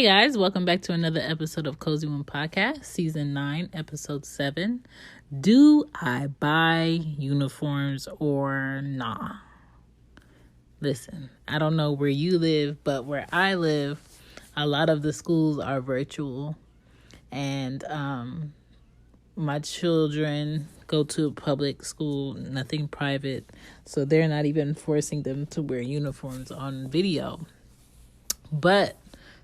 Hey guys, welcome back to another episode of Cozy Womb Podcast, Season 9, Episode 7. Do I buy uniforms or nah? Listen, I don't know where you live, but where I live, a lot of the schools are virtual. And my children go to a public school, nothing private. So they're not even forcing them to wear uniforms on video. But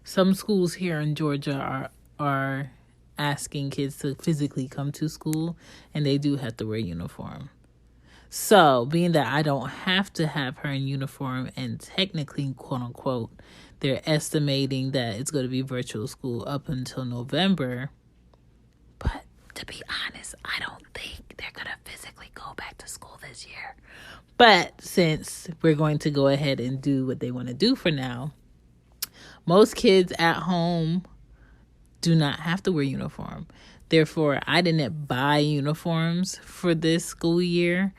some schools here in Georgia are asking kids to physically come to school, and they do have to wear uniform. So, being that I don't have to have her in uniform, and technically, quote unquote, they're estimating that it's going to be virtual school up until November. But to be honest, I don't think they're going to physically go back to school this year. But since we're going to go ahead and do what they want to do for now, most kids at home do not have to wear uniform. Therefore, I didn't buy uniforms for this school year.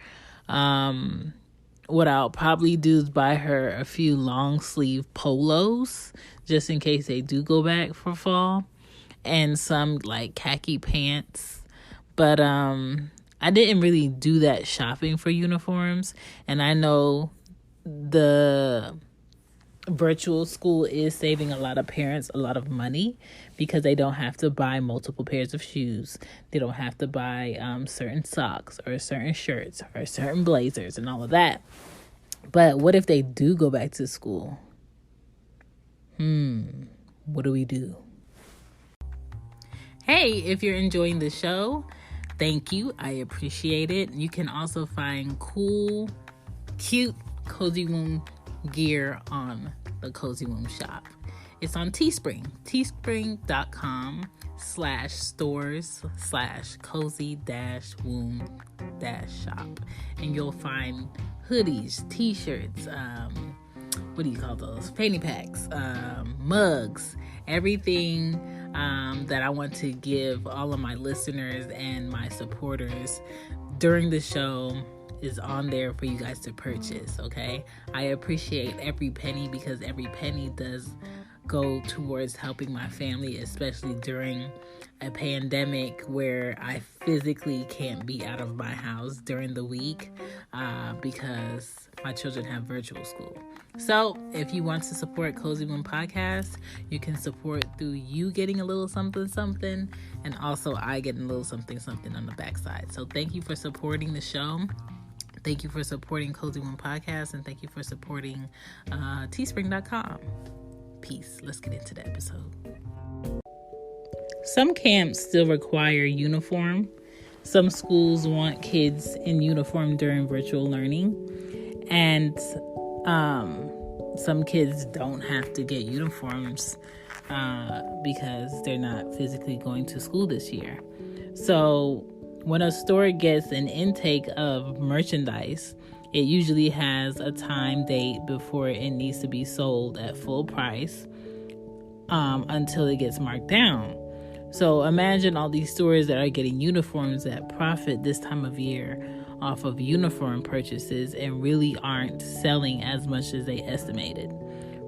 What I'll probably do is buy her a few long sleeve polos just in case they do go back for fall, and some like khaki pants. But I didn't really do that shopping for uniforms, and I know the virtual school is saving a lot of parents a lot of money because they don't have to buy multiple pairs of shoes. They don't have to buy certain socks or certain shirts or certain blazers and all of that. But what if they do go back to school? What do we do? Hey, if you're enjoying the show, thank you. I appreciate it. You can also find cool, cute Cozy Womb gear on the Cozy Womb shop. It's on Teespring, teespring.com/stores/cozy-womb-shop, and you'll find hoodies, t-shirts, what do you call those, fanny packs, mugs, everything that I want to give all of my listeners and my supporters during the show is on there for you guys to purchase, okay? I appreciate every penny because every penny does go towards helping my family, especially during a pandemic where I physically can't be out of my house during the week because my children have virtual school. So if you want to support Cozy Womb Podcast, you can support through you getting a little something, and also I getting a little something on the backside. So thank you for supporting the show. Thank you for supporting Cozy Womb Podcast, and thank you for supporting teespring.com. Peace. Let's get into the episode. Some camps still require uniform. Some schools want kids in uniform during virtual learning. And some kids don't have to get uniforms because they're not physically going to school this year. So when a store gets an intake of merchandise, it usually has a time date before it needs to be sold at full price until it gets marked down. So imagine all these stores that are getting uniforms that profit this time of year off of uniform purchases and really aren't selling as much as they estimated,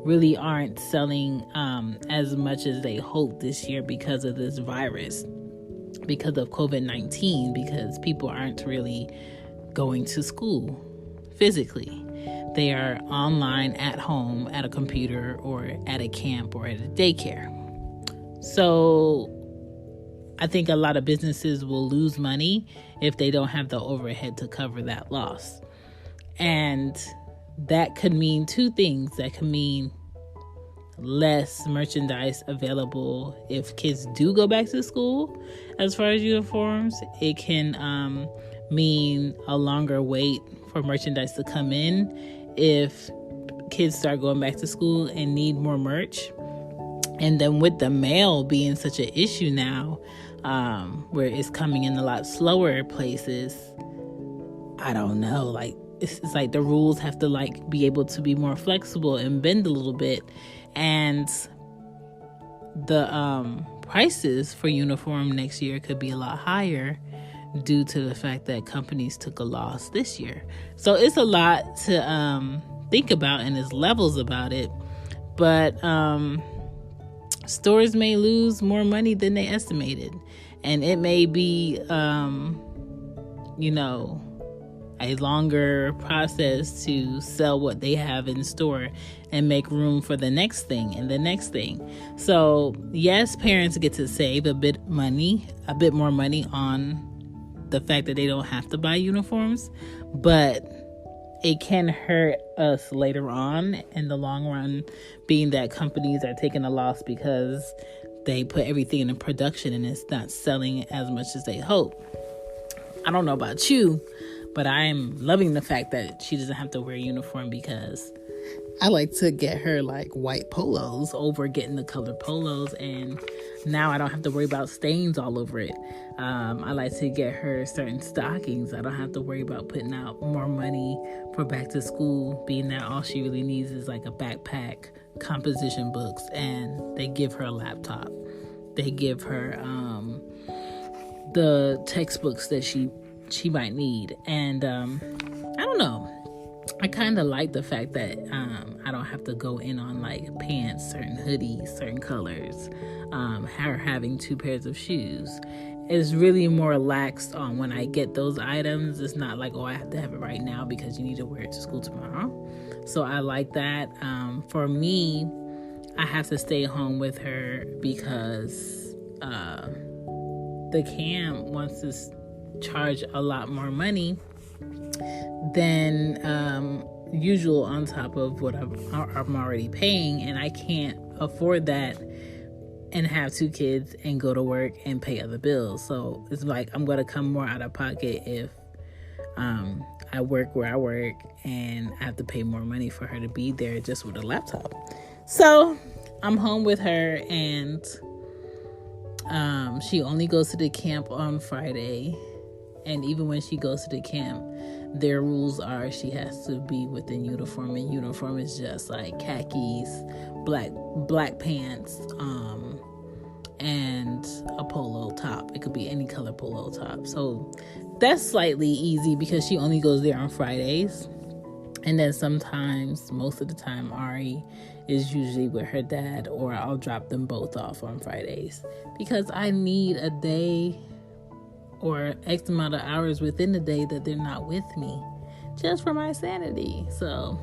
really aren't selling as much as they hoped this year because of this virus, because of COVID-19, because people aren't really going to school physically. They are online at home, at a computer, or at a camp, or at a daycare. So I think a lot of businesses will lose money if they don't have the overhead to cover that loss. And that could mean two things. That could mean less merchandise available if kids do go back to school. As far as uniforms, it can mean a longer wait for merchandise to come in if kids start going back to school and need more merch. And then with the mail being such an issue now, where it's coming in a lot slower places, I don't know, like it's like the rules have to like be able to be more flexible and bend a little bit. And the prices for uniform next year could be a lot higher due to the fact that companies took a loss this year. So it's a lot to think about, and there's levels about it. But stores may lose more money than they estimated. And it may be, a longer process to sell what they have in store and make room for the next thing and the next thing. So yes, parents get to save a bit more money on the fact that they don't have to buy uniforms, but it can hurt us later on in the long run, being that companies are taking a loss because they put everything in production and it's not selling as much as they hope. I don't know about you, but I'm loving the fact that she doesn't have to wear a uniform, because I like to get her like white polos over getting the colored polos, and now I don't have to worry about stains all over it. I like to get her certain stockings. I don't have to worry about putting out more money for back to school, being that all she really needs is like a backpack, composition books, and they give her a laptop. They give her the textbooks that she might need. And I don't know. I kind of like the fact that I don't have to go in on like pants, certain hoodies, certain colors, her having 2 pairs of shoes. It's really more laxed on when I get those items. It's not like, oh, I have to have it right now because you need to wear it to school tomorrow. So I like that. For me, I have to stay home with her because the camp wants to charge a lot more money than usual on top of what I'm already paying, and I can't afford that and have 2 kids and go to work and pay other bills. So it's like I'm going to come more out of pocket if I work where I work and I have to pay more money for her to be there just with a laptop. So I'm home with her, and she only goes to the camp on Friday. And even when she goes to the camp, their rules are she has to be within uniform, and uniform is just like khakis, black pants, and a polo top. It could be any color polo top. So that's slightly easy because she only goes there on Fridays. And then sometimes, most of the time, Ari is usually with her dad, or I'll drop them both off on Fridays because I need a day or X amount of hours within the day that they're not with me, just for my sanity. So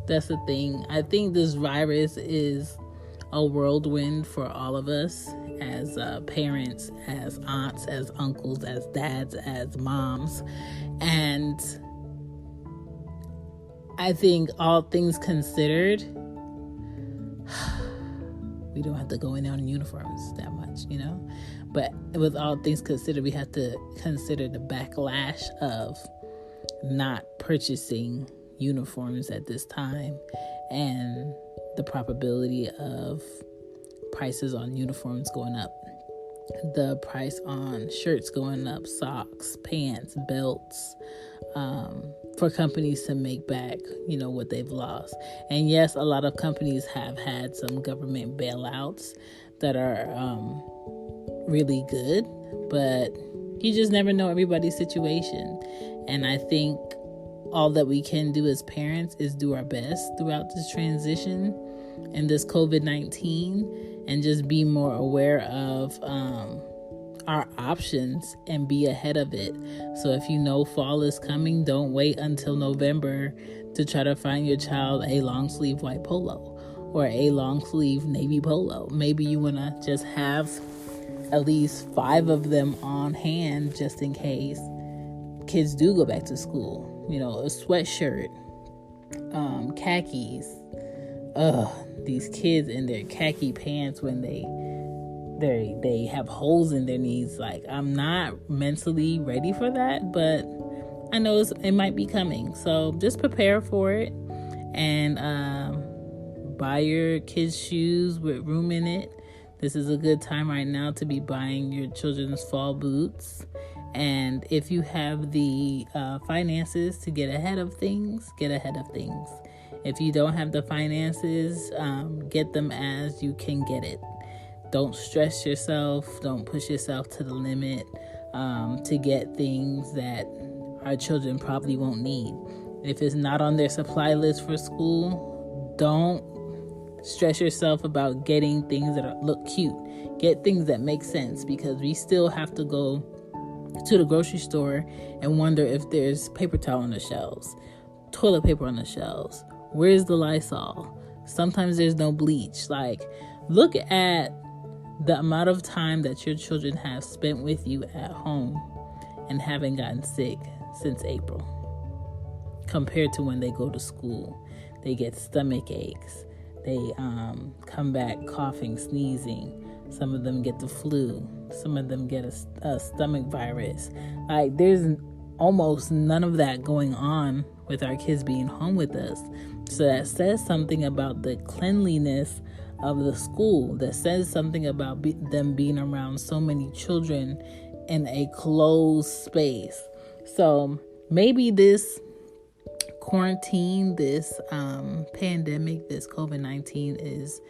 that's the thing. I think this virus is a whirlwind for all of us as parents, as aunts, as uncles, as dads, as moms. And I think all things considered, we don't have to go in on uniforms that much, But with all things considered, we have to consider the backlash of not purchasing uniforms at this time, and the probability of prices on uniforms going up, the price on shirts going up, socks, pants, belts, for companies to make back, what they've lost. And yes, a lot of companies have had some government bailouts that are really good, but you just never know everybody's situation. And I think all that we can do as parents is do our best throughout this transition and this COVID-19, and just be more aware of our options and be ahead of it. So if you know fall is coming, don't wait until November to try to find your child a long sleeve white polo or a long sleeve navy polo. Maybe you want to just have at least 5 of them on hand just in case kids do go back to school. A sweatshirt, khakis. These kids in their khaki pants when they have holes in their knees. Like, I'm not mentally ready for that, but I know it might be coming. So just prepare for it, and buy your kids shoes with room in it. This is a good time right now to be buying your children's fall boots. And if you have the finances to get ahead of things, get ahead of things. If you don't have the finances, get them as you can get it. Don't stress yourself. Don't push yourself to the limit to get things that our children probably won't need. If it's not on their supply list for school, don't stress yourself about getting things that look cute. Get things that make sense, because we still have to go to the grocery store and wonder if there's paper towel on the shelves, toilet paper on the shelves. Where's the Lysol? Sometimes there's no bleach. Like, look at the amount of time that your children have spent with you at home and haven't gotten sick since April, compared to when they go to school. They get stomach aches. They come back coughing, sneezing. Some of them get the flu. Some of them get a stomach virus. Like, there's almost none of that going on with our kids being home with us. So that says something about the cleanliness of the school. That says something about them being around so many children in a closed space. So maybe this quarantine, this pandemic, this COVID-19 is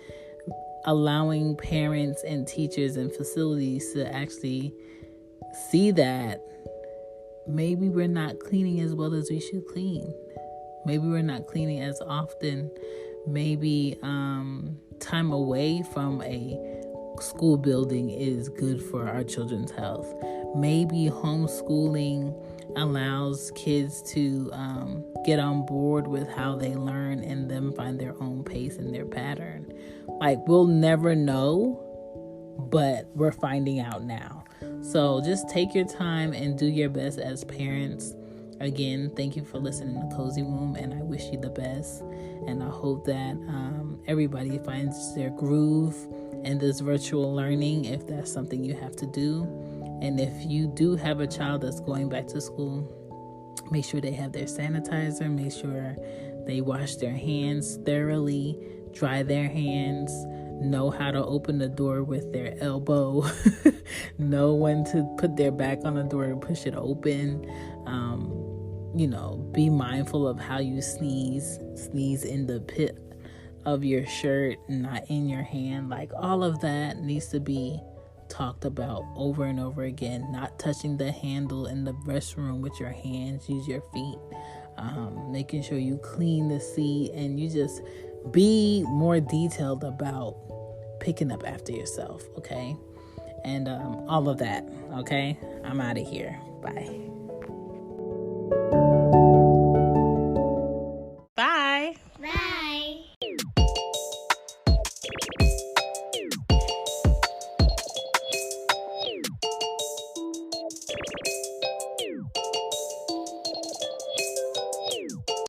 allowing parents and teachers and facilities to actually see that maybe we're not cleaning as well as we should clean. Maybe we're not cleaning as often. Maybe time away from a school building is good for our children's health. Maybe homeschooling allows kids to get on board with how they learn and them find their own pace and their pattern. Like, we'll never know, but we're finding out now. So just take your time and do your best as parents. Again, thank you for listening to Cozy Womb, and I wish you the best. And I hope that everybody finds their groove in this virtual learning, if that's something you have to do. And if you do have a child that's going back to school, make sure they have their sanitizer. Make sure they wash their hands thoroughly, dry their hands, know how to open the door with their elbow, know when to put their back on the door and push it open. Be mindful of how you sneeze in the pit of your shirt, not in your hand. Like, all of that needs to be talked about over and over again. Not touching the handle in the restroom with your hands. Use your feet. Making sure you clean the seat, and you just be more detailed about picking up after yourself, okay? And all of that, okay? I'm out of here. Bye.